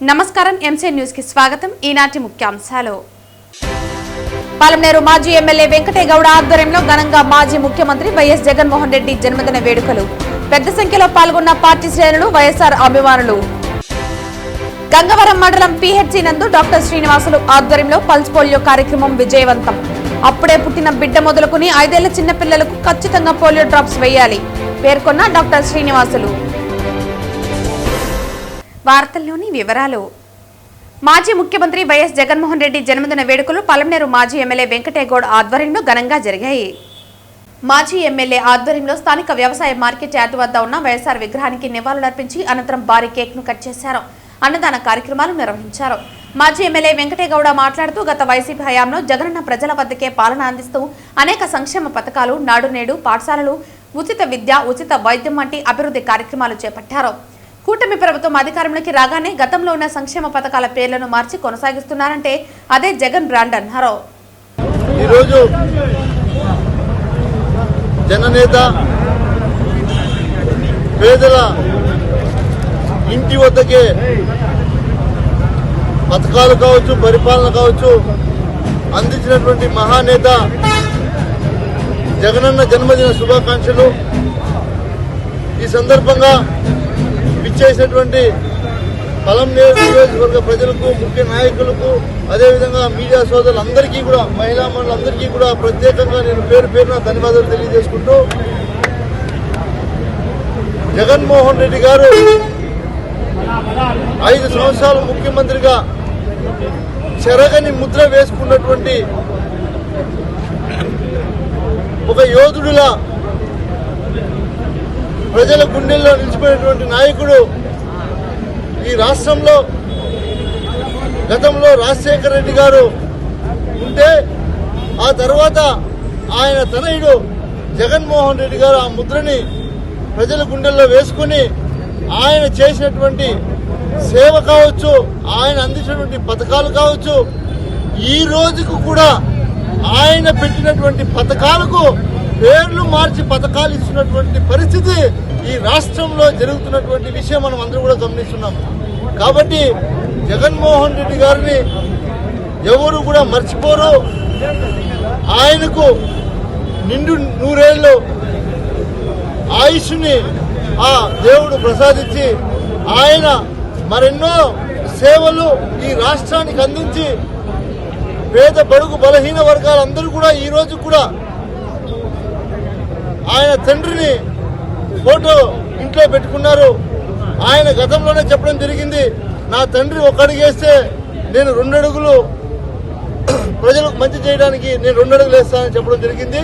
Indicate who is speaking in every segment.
Speaker 1: నమస్కారం MC news కి స్వాగతం. ఈనాటి ముఖ్యాంశాలు. పాలమనేరు మాజీ ఎమ్మెల్యే వెంకటేగౌడ ఆధ్వర్యంలో ఘనంగా మాజీ ముఖ్యమంత్రి వైఎస్ జగన్మోహన్ రెడ్డి జన్మదిన వేడుకలు. పెద్ద సంఖ్యలో పాల్గొన్న పార్టీ శ్రేణులు, వైఎస్ఆర్ అభిమానులు. గంగవరం మండలం పిహెచ్సి నందు డాక్టర్ శ్రీనివాసులు ఆధ్వర్యంలో పల్స్ పోలియో కార్యక్రమం విజయవంతం. అప్పుడే పుట్టిన బిడ్డ మొదలుకుని 5 ఏళ్ల చిన్న పిల్లలకు ఖచ్చితంగా పోలియో డ్రాప్స్ వేయాలి పేర్కొన్న డాక్టర్ శ్రీనివాసులు. వార్తల్లోని వివరాలు. మాజీ ముఖ్యమంత్రి వైఎస్ జగన్మోహన్ రెడ్డి జన్మదిన వేడుకలు పాలమనేరు మాజీ ఎమ్మెల్యే వెంకటేగౌడ ఆధ్వర్యంలో ఘనంగా జరిగాయి. మాజీ ఎమ్మెల్యే ఆధ్వర్యంలో స్థానిక వ్యవసాయ మార్కెట్ యార్డు వద్ద ఉన్న వైఎస్ఆర్ విగ్రహానికి నివాళులర్పించి అనంతరం భారీ కేక్ ను కట్ చేశారు. అన్నదాన కార్యక్రమాలు నిర్వహించారు. మాజీ ఎమ్మెల్యే వెంకటేగౌడ మాట్లాడుతూ గత వైసీపీ హయాంలో జగనన్న ప్రజల వద్దకే పాలన అందిస్తూ అనేక సంక్షేమ పథకాలు, నాడు నేడు పాఠశాలలు, ఉచిత విద్య, ఉచిత వైద్యం వంటి అభివృద్ధి కార్యక్రమాలు చేపట్టారు. కూటమి ప్రభుత్వం అధికారంలోకి రాగానే గతంలో ఉన్న సంక్షేమ పథకాల పేర్లను మార్చి కొనసాగిస్తున్నారంటే అదే జగన్ బ్రాండ్ అన్నారు.
Speaker 2: ఈరోజు జననేత పేదల ఇంటి వద్దకే పథకాలు కావచ్చు, పరిపాలన కావచ్చు అందించినటువంటి మహానేత జగనన్న జన్మదిన శుభాకాంక్షలు. ఈ సందర్భంగా విచ్చేసినటువంటి పాలమనేరు నియోజకవర్గ ప్రజలకు, ముఖ్య నాయకులకు, అదేవిధంగా మీడియా సోదరులందరికీ కూడా, మహిళా మండలందరికీ కూడా ప్రత్యేకంగా నేను పేరు పేరున ధన్యవాదాలు తెలియజేసుకుంటూ, జగన్మోహన్ రెడ్డి గారు 5 సంవత్సరాలు ముఖ్యమంత్రిగా చెరగని ముద్ర వేసుకున్నటువంటి ఒక యోధుడిలా ప్రజల గుండెల్లో నిలిచిపోయినటువంటి నాయకుడు. ఈ రాష్ట్రంలో గతంలో రాజశేఖర రెడ్డి గారు ఉంటే ఆ తర్వాత ఆయన తనయుడు జగన్మోహన్ రెడ్డి గారు ఆ ముద్రని ప్రజల గుండెల్లో వేసుకుని ఆయన చేసినటువంటి సేవ కావచ్చు, ఆయన అందించినటువంటి పథకాలు కావచ్చు, ఈ రోజుకు కూడా ఆయన పెట్టినటువంటి పథకాలకు పేర్లు మార్చి పథకాలు ఇస్తున్నటువంటి పరిస్థితి ఈ రాష్ట్రంలో జరుగుతున్నటువంటి విషయం మనం అందరూ కూడా గమనిస్తున్నాం. కాబట్టి జగన్మోహన్ రెడ్డి గారిని ఎవరు కూడా మర్చిపోరు. ఆయనకు నిండు 100 ఏళ్ళు ఆయుష్ని ఆ దేవుడు ప్రసాదించి ఆయన మరెన్నో సేవలు ఈ రాష్ట్రానికి అందించి పేద బడుగు బలహీన వర్గాలందరూ కూడా ఈ రోజు కూడా ఆయన తండ్రిని ఫోటో ఇంట్లో పెట్టుకున్నారు. ఆయన గతంలోనే చెప్పడం జరిగింది, నా తండ్రి 1 అడుగు వేస్తే నేను 2 అడుగులు ప్రజలకు మంచి చేయడానికి నేను 2 అడుగులు వేస్తానని చెప్పడం జరిగింది.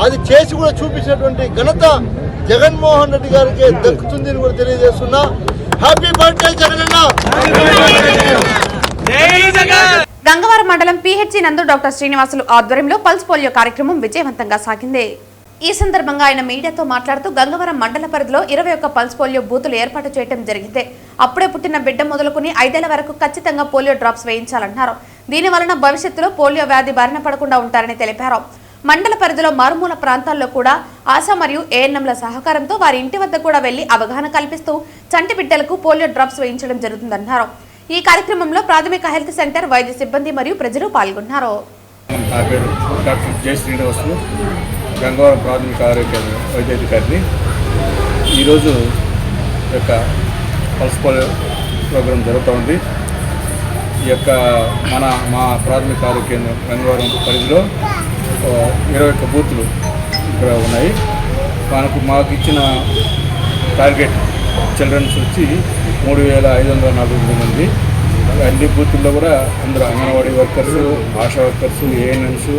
Speaker 2: అది చేసి కూడా చూపించినటువంటి ఘనత జగన్మోహన్ రెడ్డి గారికి దక్కుతుంది అని కూడా తెలియజేస్తున్నా. Happy birthday Jagananna.
Speaker 1: గంగవరం మండలం పిహెచ్సి నందు డాక్టర్ శ్రీనివాసులు ఆధ్వర్యంలో పల్స్ పోలియో కార్యక్రమం విజయవంతంగా సాగింది. ఈ సందర్భంగా ఆయన మీడియాతో మాట్లాడుతూ గంగవరం మండల పరిధిలో 21 పల్స్ పోలియో బూతులు ఏర్పాటు చేయడం జరిగింది. అప్పుడే పుట్టిన బిడ్డ మొదలుకుని 5 ఏళ్ల వరకు ఖచ్చితంగా పోలియో డ్రాప్స్ వేయించాలన్నారు. దీని వలన భవిష్యత్తులో పోలియో వ్యాధి బారిన పడకుండా ఉంటారని తెలిపారు. మండల పరిధిలో మారుమూల ప్రాంతాల్లో కూడా ఆశా మరియు ఏఎన్ఎంల సహకారంతో వారి ఇంటి వద్ద కూడా వెళ్లి అవగాహన కల్పిస్తూ చంటి బిడ్డలకు పోలియో డ్రాప్స్ వేయించడం జరుగుతుందన్నారు. ఈ కార్యక్రమంలో ప్రాథమిక హెల్త్ సెంటర్ వైద్య సిబ్బంది మరియు ప్రజలు పాల్గొన్నారు.
Speaker 3: గంగవరం ప్రాథమిక ఆరోగ్య వైద్యాధికారిని. ఈరోజు యొక్క పల్స్ పోలియో ప్రోగ్రాం జరుగుతూ ఉంది. ఈ యొక్క మా ప్రాథమిక ఆరోగ్య గంగవరం పరిధిలో 21 బూతులు ఇక్కడ ఉన్నాయి. మాకు ఇచ్చిన టార్గెట్ చిల్డ్రన్స్ వచ్చి 3549 మంది. అన్ని బూతుల్లో కూడా అందరూ anganwadi workers, ASHA workers, ANMs,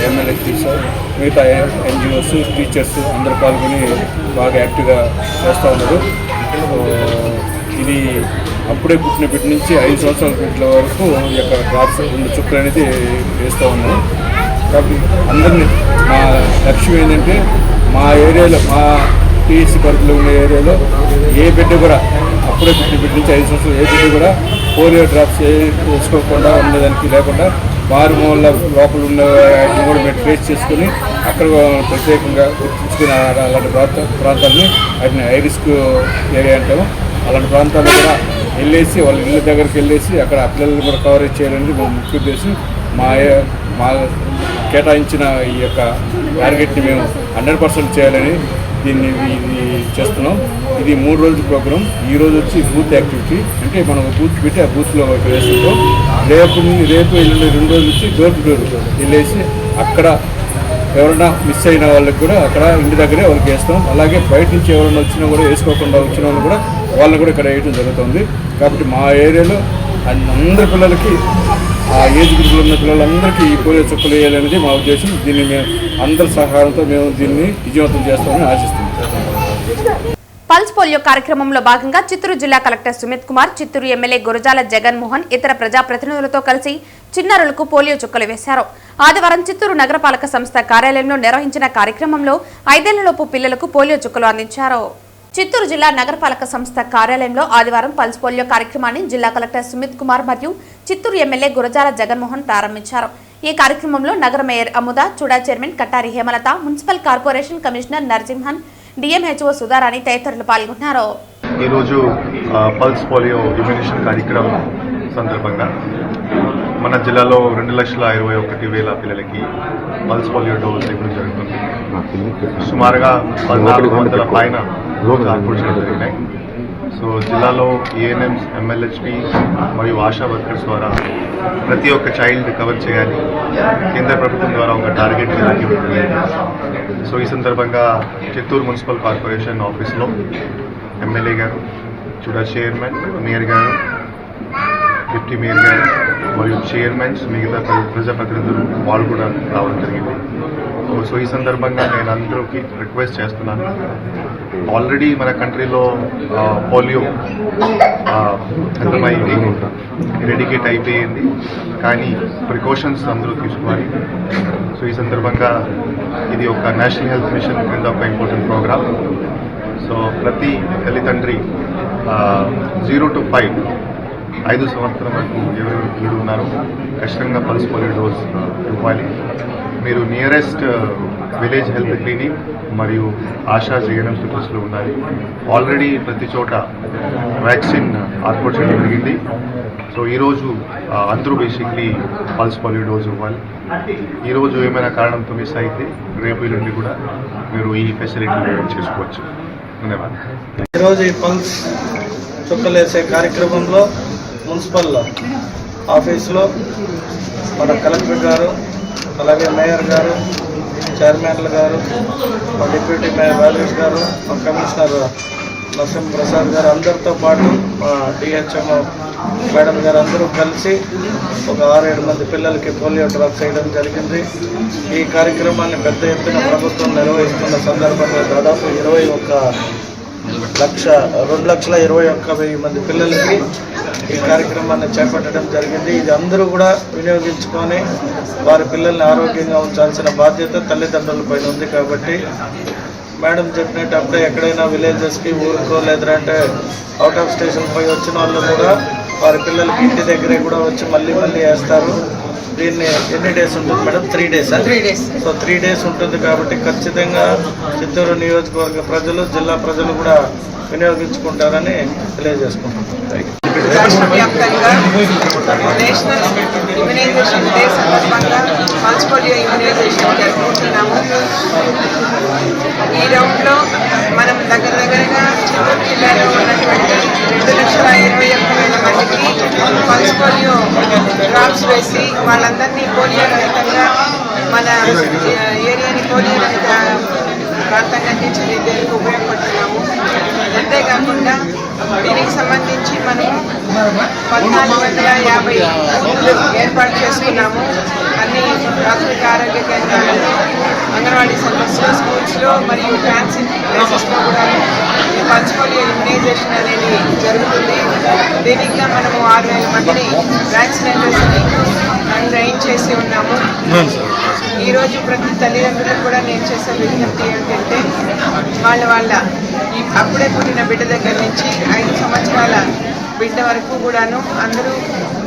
Speaker 3: MLAs, మిగతా ఎన్జిఓస్, టీచర్స్ అందరూ పాల్గొని బాగా యాక్టివ్గా చేస్తూ ఉన్నారు. ఇది అప్పుడే పుట్టిన బిడ్డ నుంచి 5 సంవత్సరాల బిడ్డల వరకు ఈ యొక్క డ్రాప్స్ 2 చుక్కలు అనేది వేస్తూ ఉన్నాం. కాబట్టి అందరినీ మా లక్ష్యం ఏంటంటే మా ఏరియాలో, మా పిఎస్సి పరిధిలో ఉన్న ఏరియాలో ఏ బిడ్డ కూడా అప్పుడే పుట్టిన బిడ్డ నుంచి 5 సంవత్సరాలు ఏ బిడ్డ కూడా పోలియో డ్రాప్స్ వేసుకోకుండా ఉండేదానికి లేకుండా మారుమూల లోపల ఉన్న వాటిని కూడా మేము ట్రేస్ చేసుకుని అక్కడ ప్రత్యేకంగా గుర్తించుకుని అలాంటి ప్రాంతాలని వాటిని హై రిస్క్ ఏరియా అంటాము. అలాంటి ప్రాంతాల్లో కూడా వెళ్ళేసి వాళ్ళ ఇళ్ళ దగ్గరికి వెళ్ళేసి అక్కడ ఆ పిల్లల్ని కూడా కవరేజ్ చేయాలనేది మా ముఖ్య ఉద్దేశం. మా కేటాయించిన ఈ యొక్క టార్గెట్ని మేము 100% చేయాలని దీన్ని చేస్తున్నాం. ఇది 3 రోజుల ప్రోగ్రాం. ఈ రోజు వచ్చి బూత్ యాక్టివిటీ, అంటే మనం బూత్ పెట్టి ఆ బూత్లో వేస్తుంటాం. రేపు ఎల్లుండి 2 రోజులు వచ్చి డోర్ టు డోర్ వెళ్ళేసి అక్కడ ఎవరైనా మిస్ అయిన వాళ్ళకి కూడా అక్కడ ఇంటి దగ్గరే వాళ్ళకి వేస్తాం. అలాగే బయట నుంచి ఎవరైనా వచ్చినా కూడా వేసుకోకుండా వచ్చిన వాళ్ళు కూడా వాళ్ళని కూడా ఇక్కడ వేయడం జరుగుతుంది. కాబట్టి మా ఏరియాలో అందరి పిల్లలకి, ఆ ఏజ్ గ్రూప్లో ఉన్న పిల్లలందరికీ ఈ పోలియో చుక్కలు వేయాలనేది మా ఉద్దేశం. దీన్ని మేము అందరి సహకారంతో మేము దీన్ని విజయవంతం చేస్తామని ఆశిస్తున్నాం.
Speaker 1: పల్స్ పోలియో కార్యక్రమంలో భాగంగా చిత్తూరు జిల్లా కలెక్టర్ సుమిత్ కుమార్, చిత్తూరు ఎమ్మెల్యే గురజాల జగన్మోహన్ ఇతర ప్రజాప్రతినిధులతో కలిసి చిన్నారులకు పోలియో చుక్కలు వేశారు. ఆదివారం చిత్తూరు నగరపాలక సంస్థ కార్యాలయంలో నిర్వహించిన కార్యక్రమంలో 5 ఏళ్లలోపు పిల్లలకు పోలియో చుక్కలు అందించారు. చిత్తూరు జిల్లా నగరపాలక సంస్థ కార్యాలయంలో ఆదివారం పల్స్ పోలియో కార్యక్రమాన్ని జిల్లా కలెక్టర్ సుమిత్ కుమార్ మరియు చిత్తూరు ఎమ్మెల్యే గురజాల జగన్మోహన్ ప్రారంభించారు. ఈ కార్యక్రమంలో నగర mayor Amuda, Chuda chairman Kattari Hemalatha, municipal corporation commissioner Narasimhan, DMHO Sudharani తదితరులు పాల్గొన్నారు.
Speaker 4: ఈరోజు పల్స్ పోలియో ఇమ్యునేషన్ కార్యక్రమం సందర్భంగా మన జిల్లాలో 2,21,000 పిల్లలకి పల్స్ పోలియో డోస్ ఇవ్వడం జరుగుతుంది. సుమారుగా 1,400 పైన ఏర్పాటు చేయడం జరిగినాయి. సో జిల్లాలో ఏఎన్ఎంస్, ఎంఎల్హెచ్పి మరియు ఆశా వర్కర్స్ ద్వారా ప్రతి ఒక్క చైల్డ్ కవర్ చేయాలి. కేంద్ర ప్రభుత్వం ద్వారా ఒక టార్గెట్ ఉంది. సో ఈ సందర్భంగా చిత్తూరు మున్సిపల్ కార్పొరేషన్ ఆఫీస్లో ఎమ్మెల్యే గారు, చూడా చైర్మన్, మేయర్ గారు, డిప్యూటీ మేయర్ గారు మరియు చైర్మన్స్, మిగతా ప్రజాప్రతినిధులు వాళ్ళు కూడా రావడం జరిగింది. సో ఈ సందర్భంగా నేను అందరికీ రిక్వెస్ట్ చేస్తున్నాను, ఆల్రెడీ మన కంట్రీలో పోలియో ఖతమైంది, ఎరాడికేట్ అయిపోయింది, కానీ ప్రికాషన్స్ అందరూ తీసుకోవాలి. సో ఈ సందర్భంగా ఇది ఒక నేషనల్ హెల్త్ మిషన్ కింద ఒక ఇంపార్టెంట్ ప్రోగ్రామ్. సో ప్రతి తల్లిదండ్రి 0 to 5 సంవత్సరం వరకు ఎవరెవరు పిల్లలు ఉన్నారో ఖచ్చితంగా పల్స్ పోలియో డోస్ ఇవ్వాలి. మీరు నియరెస్ట్ విలేజ్ హెల్త్ క్లినిక్ మరియు ఆశా జీఎన్ఎం సెంటర్స్లో ఉండాలి. ఆల్రెడీ ప్రతి చోట వ్యాక్సిన్ ఏర్పాటు చేయడం జరిగింది. సో ఈరోజు అందరూ బేసిక్లీ పల్స్ పోలియో డోస్ ఇవ్వాలి. ఈరోజు ఏమైనా కారణంతో మిస్ అయితే రేపు నుండి కూడా మీరు ఈ ఫెసిలిటీ చేసుకోవచ్చు. ధన్యవాదాలు.
Speaker 5: ఈరోజు ఈ పల్స్ చుక్కలేసే కార్యక్రమంలో మున్సిపల్ ఆఫీసులో మన కలెక్టర్ గారు, అలాగే మేయర్ గారు, చైర్మన్లు గారు, మా డిప్యూటీ మేయర్ రాజేష్ గారు, మా కమిషనర్ నరసింహ ప్రసాద్ గారు అందరితో పాటు మా డిహెచ్ఎంఓ మేడం గారు అందరూ కలిసి ఒక 6-7 మంది పిల్లలకి పోలియో డ్రాప్స్ చేయడం జరిగింది. ఈ కార్యక్రమాన్ని పెద్ద ఎత్తున ప్రభుత్వం నిర్వహిస్తున్న సందర్భంగా దాదాపు 2,21,000 మంది పిల్లలకి ఈ కార్యక్రమాన్ని చేపట్టడం జరిగింది. ఇది అందరూ కూడా వినియోగించుకొని వారి పిల్లల్ని ఆరోగ్యంగా ఉంచాల్సిన బాధ్యత తల్లిదండ్రులపైన ఉంది. కాబట్టి మేడం చెప్పినట్టు అప్పుడే ఎక్కడైనా విలేజెస్కి ఊరుకో లేదంటే అవుట్ ఆఫ్ స్టేషన్ పై వచ్చిన వాళ్ళు కూడా వారి పిల్లలకి ఇంటి దగ్గరే కూడా వచ్చి మళ్ళీ వేస్తారు. దీన్ని ఎన్ని డేస్ ఉంటుంది మేడం? 3 days. సో 3 days ఉంటుంది. కాబట్టి ఖచ్చితంగా చిత్తూరు నియోజకవర్గ ప్రజలు, జిల్లా ప్రజలు కూడా వినియోగించుకుంటారని తెలియజేసుకుంటున్నాం.
Speaker 6: రాష్ట్ర వ్యాప్తంగా నేషనల్ ఇమ్యునైజేషన్ డే సందర్భంగా పల్స్ పోలియో ఇమ్యునైజేషన్ జరుపుకుంటున్నాము. ఈ రౌండ్లో మనం దగ్గరగా చిత్తూరు జిల్లాలో ఉన్నటువంటి 2,21,000 మందికి పల్స్ పోలియో డ్రాప్స్ వేసి వాళ్ళందరినీ పోలియో రహితంగా, మన ఏరియాని పోలియో రహిత ప్రాంతంగా తీర్చిదిద్దేందుకు ఉపయోగపడుతున్నాము. అంతేకాకుండా దీనికి సంబంధించి మనము 1,450 ఏర్పాటు చేసుకున్నాము. అన్ని ప్రాథమిక ఆరోగ్య కేంద్రాలలో, అంగన్వాడీ సెంటర్స్లో, స్కూల్స్లో మరియు ఫ్యాన్సీ ప్లేసెస్లో కూడా ఈ పల్స్ పోలియో ఇమ్యునైజేషన్ అనేది జరుగుతుంది. దీనికి మనము 6,000 మందిని వ్యాక్సినేటర్స్ని ట్రైన్ చేసి ఉన్నాము. ఈరోజు ప్రతి తల్లిదండ్రులకు కూడా నేను చేసే విజ్ఞప్తి ఏంటంటే వాళ్ళ అప్పుడే పుట్టిన బిడ్డ దగ్గర నుంచి 5 సంవత్సరాల బిడ్డ వరకు కూడాను అందరూ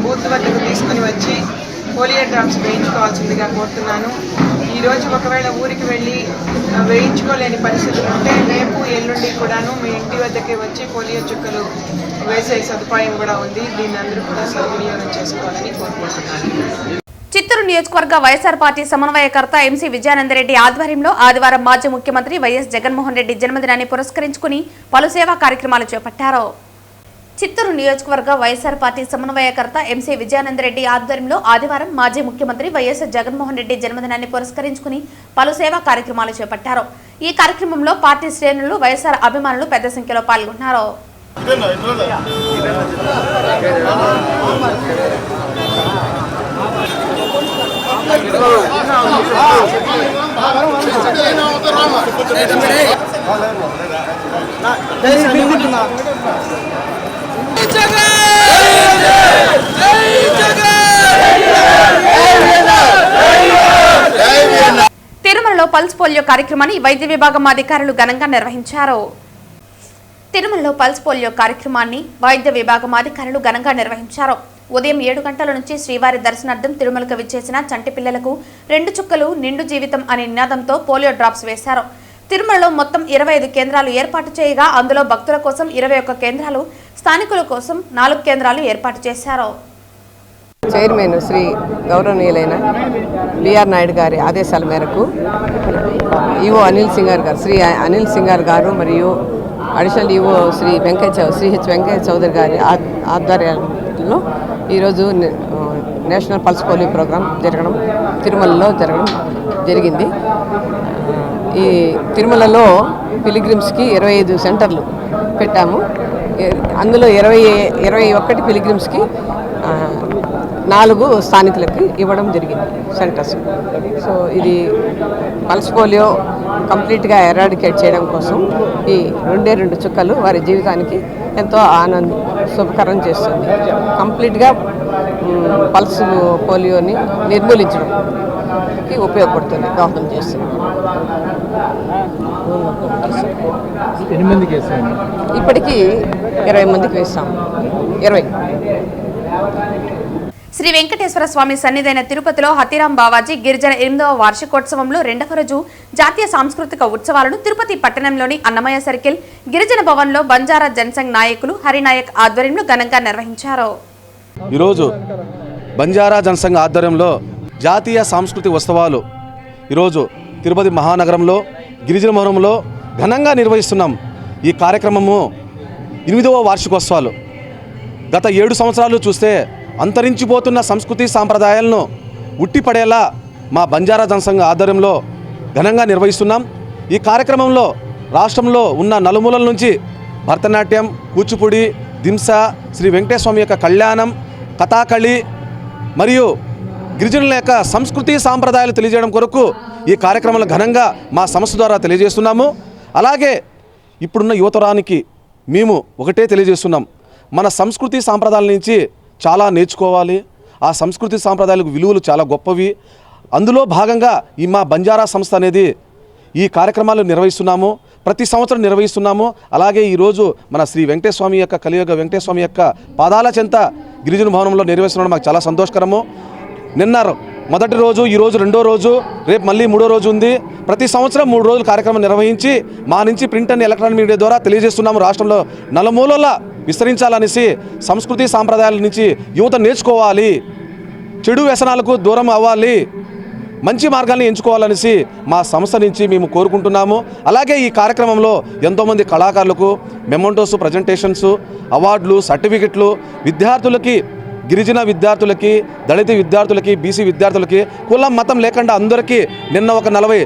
Speaker 6: బూత్ వద్దకు తీసుకుని వచ్చి పోలియో డ్రాప్స్ వేయించుకోవాల్సిందిగా కోరుతున్నాను. ఈరోజు ఒకవేళ ఊరికి వెళ్ళి వేయించుకోలేని పరిస్థితులు ఉంటే రేపు ఎల్లుండి కూడాను మీ ఇంటి వద్దకే వచ్చి పోలియో చుక్కలు వేసే సదుపాయం కూడా ఉంది. దీన్ని అందరూ కూడా సద్వినియోగం చేసుకోవాలని కోరుకుంటున్నాను.
Speaker 1: చిత్తూరు నియోజకవర్గ వైఎస్ఆర్ పార్టీ సమన్వయకర్త ఎంసీ విజయానందరెడ్డి ఆధ్వర్యంలో ఆదివారం మాజీ ముఖ్యమంత్రి వైఎస్ జగన్మోహన్ రెడ్డి జన్మదినాన్ని పురస్కరించుకుని పలు సేవా కార్యక్రమాలు చేపట్టారు. చిత్తూరు నియోజకవర్గ వైఎస్ఆర్ పార్టీ సమన్వయకర్త ఎంసీ విజయానందరెడ్డి ఆధ్వర్యంలో ఆదివారం మాజీ ముఖ్యమంత్రి వైఎస్ జగన్మోహన్ రెడ్డి జన్మదినాన్ని పురస్కరించుకుని పలు సేవా కార్యక్రమాలు చేపట్టారు. ఈ కార్యక్రమంలో పార్టీ శ్రేణులు, వైఎస్ఆర్ అభిమానులు పెద్ద సంఖ్యలో పాల్గొన్నారు. తిరుమలలో పల్స్ పోలియో కార్యక్రమాన్ని వైద్య విభాగం అధికారులు ఘనంగా నిర్వహించారు. తిరుమలలో పల్స్ పోలియో కార్యక్రమాన్ని వైద్య విభాగం అధికారులు ఘనంగా నిర్వహించారు. ఉదయం 7 గంటల నుంచి శ్రీవారి దర్శనార్థం తిరుమలకు విచ్చేసిన చంటి పిల్లలకు 2 చుక్కలు నిండు జీవితం అనే నినాదంతో పోలియో డ్రాప్స్ వేశారు. తిరుమలలో మొత్తం 25 కేంద్రాలు ఏర్పాటు చేయగా అందులో భక్తుల కోసం 21 కేంద్రాలు, స్థానికుల కోసం 4 కేంద్రాలు ఏర్పాటు చేశారు.
Speaker 7: చైర్మన్ శ్రీ గౌరవనీయులైన బిఆర్ నాయుడు గారి ఆదేశాల మేరకు ఈవో శ్రీ అనిల్ సింగార్ గారు మరియు additional EO Shri H Venkaiah Chowdary గారి ఆధ్వర్యంలో ఈరోజు నేషనల్ పల్స్ పోలియో ప్రోగ్రాం తిరుమలలో జరగడం జరిగింది. ఈ తిరుమలలో పిలిగ్రిమ్స్కి 25 సెంటర్లు పెట్టాము. అందులో 21 పిలిగ్రిమ్స్కి 4 స్థానికులకి ఇవ్వడం జరిగింది సెంటర్స్. సో ఇది పల్స్ పోలియో కంప్లీట్గా ఎరాడికేట్ చేయడం కోసం ఈ 2 చుక్కలు వారి జీవితానికి ఎంతో శుభకరం చేస్తుంది. కంప్లీట్గా పల్స్ పోలియోని నిర్మూలించడానికి ఉపయోగపడుతుంది, దోహదం చేస్తుంది. ఇప్పటికీ 20 మందికి వేస్తాము. 20.
Speaker 1: శ్రీ వెంకటేశ్వర స్వామి సన్నిధైన తిరుపతిలో హతిరాం బావాజీ గిరిజన 8వ వార్షికోత్సవంలో 2వ రోజు జాతీయ సాంస్కృతిక ఉత్సవాలను తిరుపతి పట్టణంలోని అన్నమయ్య సర్కిల్ గిరిజన భవన్లో బంజారా జనసంఘ్ నాయకులు హరినాయక్ ఆధ్వర్యంలో ఘనంగా నిర్వహించారు.
Speaker 8: ఈరోజు బంజారా జనసంఘ్ ఆధ్వర్యంలో జాతీయ సాంస్కృతిక ఉత్సవాలు ఈరోజు తిరుపతి మహానగరంలో గిరిజన భవనంలో ఘనంగా నిర్వహిస్తున్నాం. ఈ కార్యక్రమము 8వ వార్షికోత్సవాలు. గత 7 సంవత్సరాలు చూస్తే అంతరించిపోతున్న సంస్కృతి సాంప్రదాయాలను ఉట్టిపడేలా మా బంజారా జనసంఘ ఆధ్వర్యంలో ఘనంగా నిర్వహిస్తున్నాం. ఈ కార్యక్రమంలో రాష్ట్రంలో ఉన్న నలుమూలల నుంచి భరతనాట్యం, కూచిపూడి, దింస, శ్రీ వెంకటేశ్వర స్వామి యొక్క కళ్యాణం, కథాకళి మరియు గిరిజనుల యొక్క సంస్కృతి సాంప్రదాయాలు తెలియజేయడం కొరకు ఈ కార్యక్రమాలు ఘనంగా మా సంస్థ ద్వారా తెలియజేస్తున్నాము. అలాగే ఇప్పుడున్న యువతరానికి మేము ఒకటే తెలియజేస్తున్నాం, మన సంస్కృతి సాంప్రదాయాల నుంచి చాలా నేర్చుకోవాలి. ఆ సంస్కృతి సాంప్రదాయాలకు విలువలు చాలా గొప్పవి. అందులో భాగంగా ఈ మా బంజారా సంస్థ అనేది ఈ కార్యక్రమాలు నిర్వహిస్తున్నాము, ప్రతి సంవత్సరం నిర్వహిస్తున్నాము. అలాగే ఈరోజు మన శ్రీ వెంకటేశ్వర స్వామి యొక్క కలియుగ వెంకటేశ్వర స్వామి యొక్క పాదాల చెంత గిరిజన భవనంలో నిర్వహిస్తున్నాం. మాకు చాలా సంతోషకరము. నిన్న మొదటి రోజు, ఈరోజు 2వ రోజు, రేపు మళ్ళీ 3వ రోజు ఉంది. ప్రతి సంవత్సరం 3 రోజులు కార్యక్రమం నిర్వహించి మా నుంచి ప్రింట్ అండ్ ఎలక్ట్రానిక్ మీడియా ద్వారా తెలియజేస్తున్నాము. రాష్ట్రంలో నలుమూలలా విస్తరించాలనేసి సంస్కృతి సాంప్రదాయాల నుంచి యువత నేర్చుకోవాలి, చెడు వ్యసనాలకు దూరం అవ్వాలి, మంచి మార్గాన్ని ఎంచుకోవాలనేసి మా సంస్థ నుంచి మేము కోరుకుంటున్నాము. అలాగే ఈ కార్యక్రమంలో ఎంతోమంది కళాకారులకు మెమోంటోస్, ప్రజెంటేషన్స్, అవార్డులు, సర్టిఫికెట్లు, విద్యార్థులకి, గిరిజన విద్యార్థులకి, దళిత విద్యార్థులకి, బీసీ విద్యార్థులకి కులం మతం లేకుండా అందరికీ నిన్న ఒక 40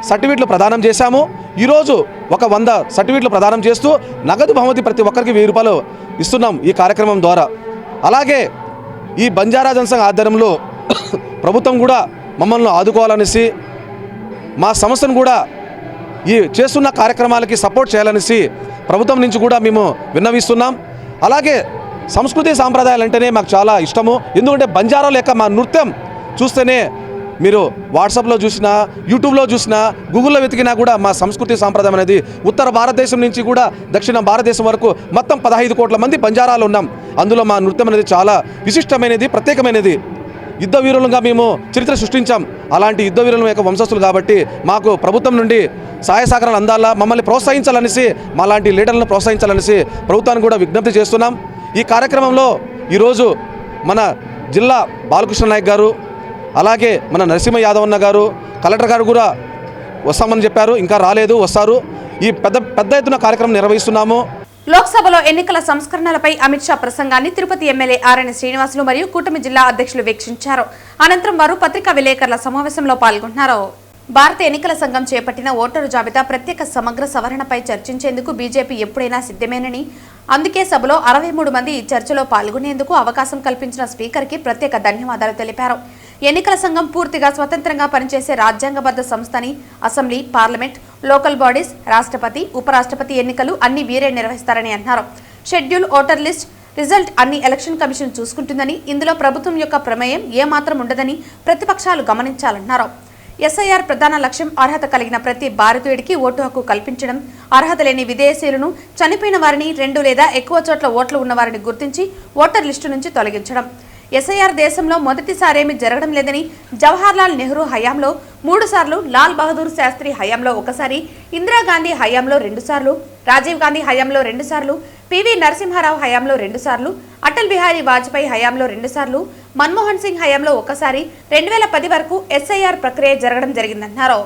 Speaker 8: సర్టిఫికెట్లు ప్రదానం చేశాము. ఈరోజు ఒక 100 సర్టిఫికెట్లు ప్రదానం చేస్తూ నగదు బహుమతి ప్రతి ఒక్కరికి 1000 రూపాయలు ఇస్తున్నాం ఈ కార్యక్రమం ద్వారా. అలాగే ఈ బంజారా జనసంఘ ఆధ్వర్యంలో ప్రభుత్వం కూడా మమ్మల్ని ఆదుకోవాలనేసి, మా సంస్థను కూడా ఈ చేస్తున్న కార్యక్రమాలకి సపోర్ట్ చేయాలనేసి ప్రభుత్వం నుంచి కూడా మేము విన్నవిస్తున్నాం. అలాగే సంస్కృతి సాంప్రదాయాలు అంటేనే మాకు చాలా ఇష్టము. ఎందుకంటే బంజారాల యొక్క మా నృత్యం చూస్తేనే మీరు వాట్సాప్లో చూసినా, యూట్యూబ్లో చూసినా, గూగుల్లో వెతికినా కూడా మా సంస్కృతి సాంప్రదాయం అనేది ఉత్తర భారతదేశం నుంచి కూడా దక్షిణ భారతదేశం వరకు మొత్తం 15 కోట్ల మంది బంజారాలు ఉన్నాం. అందులో మా నృత్యం అనేది చాలా విశిష్టమైనది, ప్రత్యేకమైనది. యుద్ధ వీరులుగా మేము చరిత్ర సృష్టించాం. అలాంటి యుద్ధ వీరుల యొక్క వంశస్థులు కాబట్టి మాకు ప్రభుత్వం నుండి సహాయ సహకారాలు అందాలా, మమ్మల్ని ప్రోత్సహించాలనేసి, మాలాంటి లీడర్లను ప్రోత్సహించాలనేసి ప్రభుత్వాన్ని కూడా విజ్ఞప్తి చేస్తున్నాం. ఈ కార్యక్రమంలో ఈరోజు మన జిల్లా బాలకృష్ణ నాయక్ గారు, అలాగే మన నరసింహ యాదవ్ అన్న గారు, కలెక్టర్ గారు కూడా వస్తామని చెప్పారు. ఇంకా రాలేదు, వస్తారు. ఈ పెద్ద ఎత్తున కార్యక్రమం నిర్వహిస్తున్నాము.
Speaker 1: లోక్సభలో ఎన్నికల సంస్కరణలపై అమిత్ షా ప్రసంగాన్ని తిరుపతి ఎమ్మెల్యే ఆర్ఎన్ శ్రీనివాసులు మరియు కూటమి జిల్లా అధ్యక్షులు వీక్షించారు. అనంతరం వారు పత్రికా విలేకరుల సమావేశంలో పాల్గొన్నారు. భారత ఎన్నికల సంఘం చేపట్టిన ఓటరు జాబితా ప్రత్యేక సమగ్ర సవరణపై చర్చించేందుకు బీజేపీ ఎప్పుడైనా సిద్ధమేనని, అందుకే సభలో 63 మంది ఈ చర్చలో పాల్గొనేందుకు అవకాశం కల్పించిన స్పీకర్కి ప్రత్యేక ధన్యవాదాలు తెలిపారు. ఎన్నికల సంఘం పూర్తిగా స్వతంత్రంగా పనిచేసే రాజ్యాంగబద్ధ సంస్థని, అసెంబ్లీ, పార్లమెంట్, లోకల్ బాడీస్, రాష్ట్రపతి, ఉపరాష్ట్రపతి ఎన్నికలు అన్ని వీరే నిర్వహిస్తారని అన్నారు. షెడ్యూల్, ఓటర్ లిస్ట్, రిజల్ట్ అన్ని ఎలక్షన్ కమిషన్ చూసుకుంటుందని, ఇందులో ప్రభుత్వం యొక్క ప్రమేయం ఏమాత్రం ఉండదని ప్రతిపక్షాలు గమనించాలన్నారు. ఎస్ఐఆర్ ప్రధాన లక్ష్యం అర్హత కలిగిన ప్రతి భారతీయుడికి ఓటు హక్కు కల్పించడం, అర్హత లేని విదేశీయులను, చనిపోయిన వారిని, 2 లేదా ఎక్కువ చోట్ల ఓట్లు ఉన్నవారిని గుర్తించి ఓటర్ లిస్టు నుంచి తొలగించడం. ఎస్ఐఆర్ దేశంలో మొదటిసారేమీ జరగడం లేదని, జవహర్లాల్ నెహ్రూ హయాంలో 3 సార్లు, లాల్ బహదూర్ శాస్త్రి హయాంలో 1 సారి, ఇందిరాగాంధీ హయాంలో 2 సార్లు, రాజీవ్ గాంధీ హయాంలో 2 సార్లు, పివి నరసింహారావు హయాంలో 2 సార్లు, అటల్ బిహారీ వాజ్పేయి హయాంలో 2 సార్లు, మన్మోహన్ సింగ్ హయాంలో 1 సారి 2010 వరకు ఎస్ఐఆర్ ప్రక్రియ జరగడం జరిగిందన్నారు.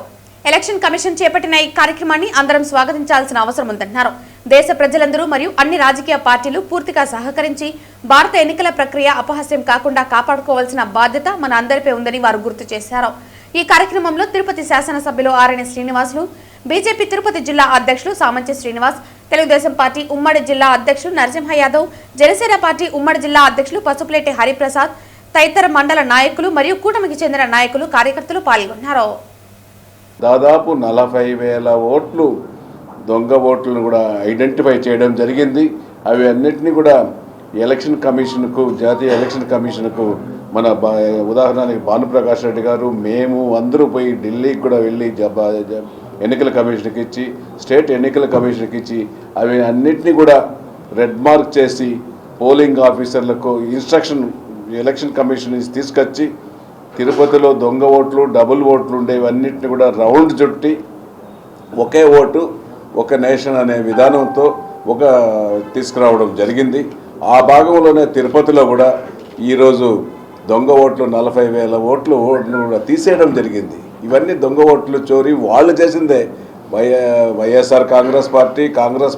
Speaker 1: ఎలక్షన్ కమిషన్ చేపట్టిన ఈ కార్యక్రమాన్ని అందరం స్వాగతించాల్సిన అవసరం ఉందన్నారు. దేశ ప్రజలందరూ మరియు అన్ని రాజకీయ పార్టీలు పూర్తిగా సహకరించి భారత ఎన్నికల ప్రక్రియ అపహాస్యం కాకుండా కాపాడుకోవాల్సిన బాధ్యత మన అందరిపై ఉందని వారు గుర్తు చేశారు. ఈ కార్యక్రమంలో తిరుపతి శాసనసభ్యులు ఆర్ఎన్ శ్రీనివాసులు, బీజేపీ తిరుపతి జిల్లా అధ్యక్షులు సామంచి శ్రీనివాస్, తెలుగుదేశం పార్టీ ఉమ్మడి జిల్లా అధ్యక్షులు నరసింహ యాదవ్, జనసేన పార్టీ ఉమ్మడి జిల్లా అధ్యక్షులు పసుపులేటి హరిప్రసాద్ తదితర మండల నాయకులు మరియు కూటమికి చెందిన నాయకులు, కార్యకర్తలు పాల్గొన్నారు.
Speaker 9: దాదాపు 40,000 ఓట్లు దొంగ ఓట్లను కూడా ఐడెంటిఫై చేయడం జరిగింది. అవి అన్నింటినీ కూడా ఎలక్షన్ కమిషన్కు, జాతీయ ఎలక్షన్ కమిషన్కు మన ఉదాహరణకి భానుప్రకాష్ రెడ్డి గారు, మేము అందరూ పోయి ఢిల్లీకి కూడా వెళ్ళి ఎన్నికల కమిషన్కి ఇచ్చి, స్టేట్ ఎన్నికల కమిషన్కి ఇచ్చి, అవి అన్నింటినీ కూడా రెడ్ మార్క్ చేసి పోలింగ్ ఆఫీసర్లకు ఇన్స్ట్రక్షన్ ఎలక్షన్ కమిషన్ తీసుకొచ్చి, తిరుపతిలో దొంగ ఓట్లు, డబుల్ ఓట్లు ఉండేవన్నింటినీ కూడా రౌండ్ చుట్టి ఒకే ఓటు ఒక నేషన్ అనే విధానంతో తీసుకురావడం జరిగింది. ఆ భాగంలోనే తిరుపతిలో కూడా ఈరోజు దొంగ ఓట్లు 40,000 ఓట్లు కూడా తీసేయడం జరిగింది. ఇవన్నీ దొంగ ఓట్లు చోరీ వాళ్ళు చేసిందే. వైఎస్ఆర్ కాంగ్రెస్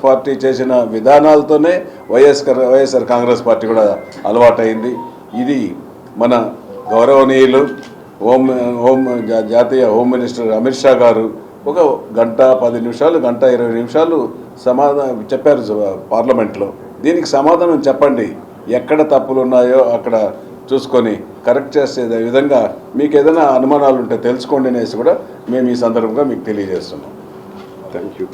Speaker 9: పార్టీ చేసిన విధానాలతోనే వైఎస్ఆర్ కాంగ్రెస్ పార్టీ కూడా అలవాటైంది. ఇది మన గౌరవనీయులు జాతీయ హోమ్ మినిస్టర్ అమిత్ షా గారు 1 గంట 10 నిమిషాలు, 1 గంట 20 నిమిషాలు సమాధానం చెప్పారు పార్లమెంట్లో. దీనికి సమాధానం చెప్పండి, ఎక్కడ తప్పులు ఉన్నాయో అక్కడ చూసుకొని కరెక్ట్ చేసే విధంగా మీకు ఏదైనా అనుమానాలు ఉంటే తెలుసుకోండి అనేసి కూడా మేము ఈ సందర్భంగా మీకు తెలియజేస్తున్నాం. Thank you.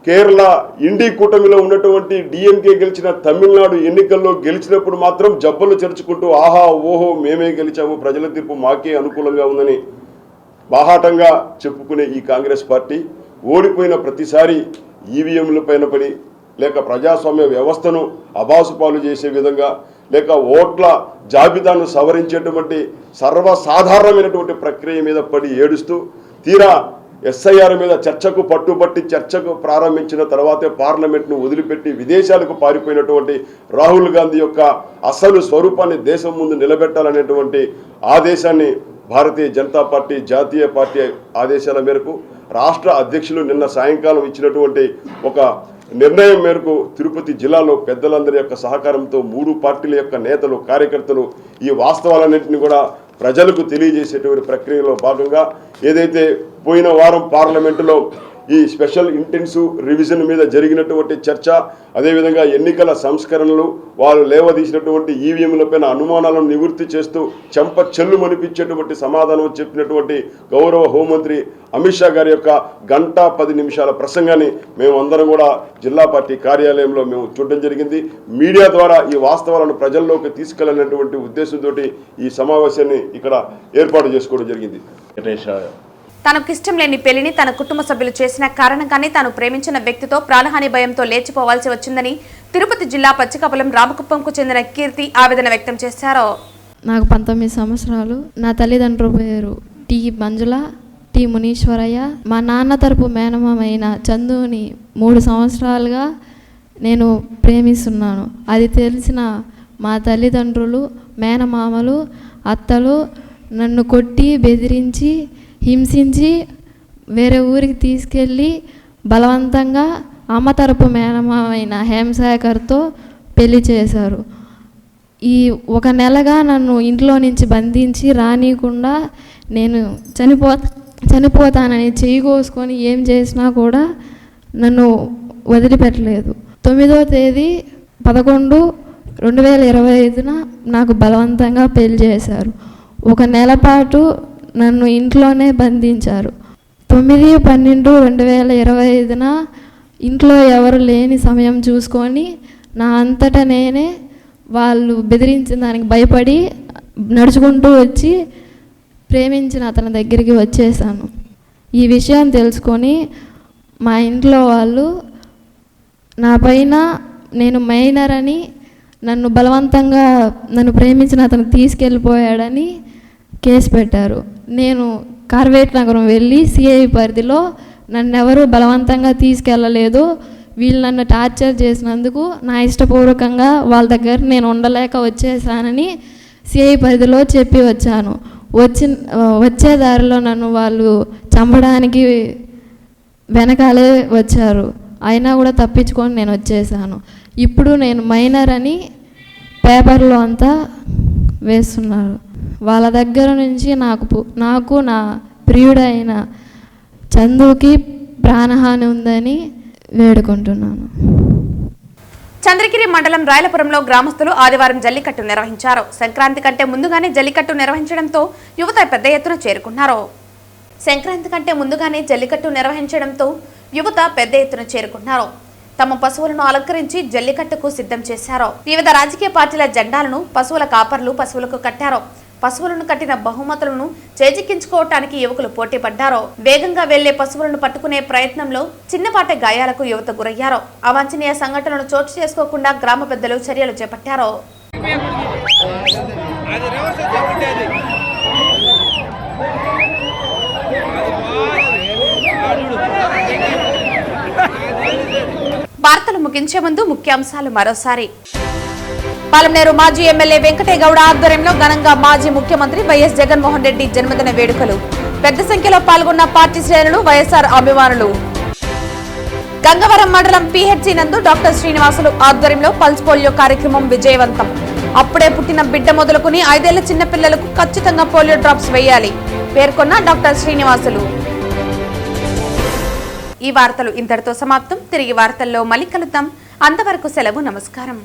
Speaker 10: కేరళ ఇండి కూటమిలో ఉన్నటువంటి డిఎంకే గెలిచిన తమిళనాడు ఎన్నికల్లో గెలిచినప్పుడు మాత్రం జబ్బలు చెరుచుకుంటూ ఆహా ఓహో మేమే గెలిచాము, ప్రజల తీర్పు మాకే అనుకూలంగా ఉందని బాహాటంగా చెప్పుకునే ఈ కాంగ్రెస్ పార్టీ ఓడిపోయిన ప్రతిసారి ఈవీఎంల పైన పడి, లేక ప్రజాస్వామ్య వ్యవస్థను అబాసుపాలు చేసే విధంగా, లేక ఓట్ల జాబితాను సవరించేటువంటి సర్వసాధారణమైనటువంటి ప్రక్రియ మీద పడి ఏడుస్తూ, తీరా ఎస్ఐఆర్ మీద చర్చకు పట్టుబట్టి చర్చకు ప్రారంభించిన తర్వాతే పార్లమెంట్ను వదిలిపెట్టి విదేశాలకు పారిపోయినటువంటి రాహుల్ గాంధీ యొక్క అసలు స్వరూపాన్ని దేశం ముందు నిలబెట్టాలనేటువంటి ఆదేశాన్ని భారతీయ జనతా పార్టీ జాతీయ పార్టీ ఆదేశాల మేరకు రాష్ట్ర అధ్యక్షులు నిన్న సాయంకాలం ఇచ్చినటువంటి ఒక నిర్ణయం మేరకు తిరుపతి జిల్లాలో పెద్దలందరి యొక్క సహకారంతో 3 పార్టీల యొక్క నేతలు, కార్యకర్తలు ఈ వాస్తవాలన్నింటినీ కూడా ప్రజలకు తెలియజేసేటువంటి ప్రక్రియలో భాగంగా ఏదైతే పోయిన వారం పార్లమెంటులో ఈ స్పెషల్ ఇంటెన్సివ్ రివిజన్ మీద జరిగినటువంటి చర్చ, అదేవిధంగా ఎన్నికల సంస్కరణలు, వాళ్ళు లేవదీసినటువంటి ఈవీఎంలపైన అనుమానాలను నివృత్తి చేస్తూ చెంప చెల్లుమనిపించేటువంటి సమాధానం చెప్పినటువంటి గౌరవ హోంమంత్రి అమిత్ షా గారి యొక్క 1 గంట 10 నిమిషాల ప్రసంగాన్ని మేము అందరం కూడా జిల్లా పార్టీ కార్యాలయంలో మేము చూడడం జరిగింది. మీడియా ద్వారా ఈ వాస్తవాలను ప్రజల్లోకి తీసుకెళ్లనేటువంటి ఉద్దేశంతో ఈ సమావేశాన్ని ఇక్కడ ఏర్పాటు చేసుకోవడం జరిగింది.
Speaker 1: తనకిష్టం లేని పెళ్లిని తన కుటుంబ సభ్యులు చేసిన కారణంగానే తాను ప్రేమించిన వ్యక్తితో ప్రాణహాని భయంతో లేచిపోవాల్సి వచ్చిందని తిరుపతి జిల్లా పచ్చికపలం రామకుప్పంకు చెందిన కీర్తి ఆవేదన వ్యక్తం చేశారు.
Speaker 11: నాకు 19 సంవత్సరాలు. నా తల్లిదండ్రుల పేరు టి మంజుల, టి మునీశ్వరయ్య. మా నాన్న తరపు మేనమామైన చందుని 3 సంవత్సరాలుగా నేను ప్రేమిస్తున్నాను. అది తెలిసిన మా తల్లిదండ్రులు, మేనమామలు, అత్తలు నన్ను కొట్టి, బెదిరించి, హింసించి వేరే ఊరికి తీసుకెళ్ళి బలవంతంగా అమ్మ తరపు మేనమామైన హేమశేఖర్తో పెళ్లి చేశారు. ఈ 1 నెలగా నన్ను ఇంట్లో నుంచి బంధించి రానియకుండా నేను చనిపోతానని చెయ్యి కోసుకొని ఏం చేసినా కూడా నన్ను వదిలిపెట్టలేదు. 9వ తేదీ 11/2025 నాకు బలవంతంగా పెళ్లి చేశారు. 1 నెల పాటు నన్ను ఇంట్లోనే బంధించారు. 9/12/2025 ఇంట్లో ఎవరు లేని సమయం చూసుకొని నా అంతటా నేనే వాళ్ళు బెదిరించిన దానికి భయపడి నడుచుకుంటూ వచ్చి ప్రేమించిన అతని దగ్గరికి వచ్చేసాను. ఈ విషయం తెలుసుకొని మా ఇంట్లో వాళ్ళు నా పైన నేను మైనర్ అని, నన్ను బలవంతంగా నన్ను ప్రేమించిన అతను తీసుకెళ్ళిపోయాడని కేసు పెట్టారు. నేను కార్వేట్ నగరం వెళ్ళి సిఐ పరిధిలో నన్నెవరూ బలవంతంగా తీసుకెళ్ళలేదు, వీళ్ళు నన్ను టార్చర్ చేసినందుకు నా ఇష్టపూర్వకంగా వాళ్ళ దగ్గర నేను ఉండలేక వచ్చేసానని సిఐ పరిధిలో చెప్పి వచ్చాను. వచ్చే దారిలో నన్ను వాళ్ళు చంపడానికి వెనకాలే వచ్చారు. అయినా కూడా తప్పించుకొని నేను వచ్చేసాను. ఇప్పుడు నేను మైనర్ అని పేపర్లో అంతా వేస్తున్నారు. వాళ్ళ దగ్గర నుంచి నాకు నా ప్రియుడైన చందుకి ప్రాణహాని ఉందని వేడుకుంటున్నాను.
Speaker 1: చంద్రగిరి మండలం రాయలపురంలో గ్రామస్తులు ఆదివారం జల్లికట్టు నిర్వహించారు. సంక్రాంతి కంటే ముందుగానే జల్లికట్టు నిర్వహించడంతో యువత పెద్ద ఎత్తున చేరుకున్నారు. తమ పశువులను అలంకరించి జల్లికట్టుకు సిద్ధం చేశారు. వివిధ రాజకీయ పార్టీల జెండాలను పశువుల కాపర్లు పశువులకు కట్టారు. పశువులను కట్టిన బహుమతులను చేజిక్కించుకోవటానికి యువకులు పోటీ పడ్డారు. వేగంగా వెళ్లే పశువులను పట్టుకునే ప్రయత్నంలో చిన్నపాటి గాయాలకు యువత గురయ్యారు. అవాంఛనీయ సంఘటనలు చోటు చేసుకోకుండా గ్రామ పెద్దలు చర్యలు చేపట్టారు. వార్తలు ముగించే ముందు ముఖ్యాంశాలు మరోసారి. పాలమనేరు మాజీ ఎమ్మెల్యే వెంకటేగౌడ ఆధ్వర్యంలో ఘనంగా మాజీ ముఖ్యమంత్రి వైఎస్ జగన్మోహన్ రెడ్డి జన్మదిన వేడుకలు. పెద్ద సంఖ్యలో పాల్గొన్న పార్టీ శ్రేణులు, వైఎస్ఆర్ అభిమానులు. గంగవరం మండలం పిహెచ్సి నందు డాక్టర్ శ్రీనివాసులు ఆధ్వర్యంలో పల్స్ పోలియో కార్యక్రమం విజయవంతం. అప్పుడే పుట్టిన బిడ్డ మొదలుకుని 5 ఏళ్ల చిన్న పిల్లలకు ఖచ్చితంగా పోలియో డ్రాప్స్ వేయాలి పేర్కొన్న డాక్టర్ శ్రీనివాసులు. ఈ వార్తలు ఇంతటితో సమాప్తం. తిరిగి వార్తల్లో మళ్ళీ కలుద్దాం. అంతవరకు సెలవు. నమస్కారం.